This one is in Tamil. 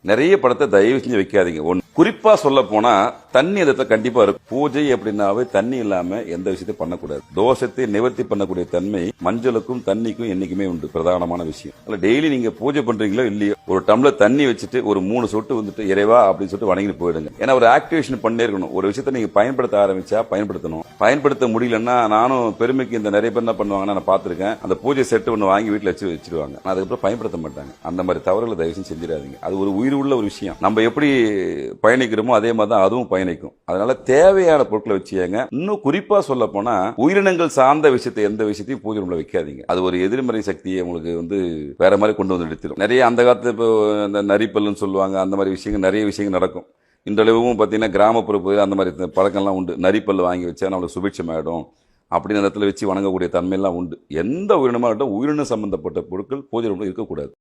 நிறைய படத்தை தயவு செஞ்சு வைக்காதீங்க. ஒன்று குறிப்பா சொல்ல போனா தண்ணி அந்த கண்டிப்பா இருக்கும். பூஜை அப்படின்னாவே தண்ணி இல்லாம எந்த விஷயத்தையும் பண்ணக்கூடாது. தோஷத்தை நிவர்த்தி பண்ணக்கூடிய தன்மை மஞ்சளுக்கும் தண்ணிக்கும் என்னைக்குமே உண்டு. பிரதானமான விஷயம். அதில் டெய்லி நீங்க பூஜை பண்றீங்களோ இல்லையோ ஒரு டம்ளர் தண்ணி வச்சுட்டு ஒரு 3 சொட்டு வந்துட்டு இறைவா அப்படின்னு சொல்லிட்டு வணங்கிட்டு போயிடுங்க. ஏன்னா ஒரு ஆக்டிவேஷன் பண்ணே இருக்கணும். ஒரு விஷயத்தை நீங்க பயன்படுத்த ஆரம்பிச்சா பயன்படுத்தணும். பயன்படுத்த முடியலன்னா நானும் பெருமைக்கு இந்த நிறைய பேர் என்ன பண்ணுவாங்கன்னா நான் பார்த்திருக்கேன். அந்த பூஜை செட்டு ஒன்று வாங்கி வீட்டில் வச்சிருவாங்க. அதுக்கப்புறம் பயன்படுத்த மாட்டாங்க. அந்த மாதிரி தவறுகளை தயவு செஞ்சிடாதீங்க. அது ஒரு உயிர் உள்ள ஒரு விஷயம். நம்ம எப்படி பயணிக்கிறோமோ அதே மாதிரி தான் அதுவும் பயணிக்கும். அதனால தேவையான பொருட்களை வச்சுங்க. இன்னும் குறிப்பா சொல்ல போனா உயிரினங்கள் சார்ந்த விஷயத்தை எந்த விஷயத்தையும் பூஜை ரூம்ல வைக்காதீங்க. அது ஒரு எதிர்மறை சக்தியை உங்களுக்கு வேற மாதிரி கொண்டு வந்து எடுத்துரும். நிறைய அந்த காலத்துல இப்போ இந்த நரிப்பல்னு சொல்லுவாங்க. அந்த மாதிரி விஷயங்கள் நிறைய விஷயங்கள் நடக்கும். இன்றளவும் பார்த்தீங்கன்னா கிராமப்புற அந்த மாதிரி பழக்கம்லாம் உண்டு. நரிப்பல் வாங்கி வச்சா நம்மளுக்கு சுபிட்சம் ஆயிடும் அப்படின்னு இடத்துல வச்சு வணங்கக்கூடிய தன்மையெல்லாம் உண்டு. எந்த உயிரினமாக உயிரினம் சம்பந்தப்பட்ட பொருட்கள் பூஜை ரூம்ல இருக்கக்கூடாது.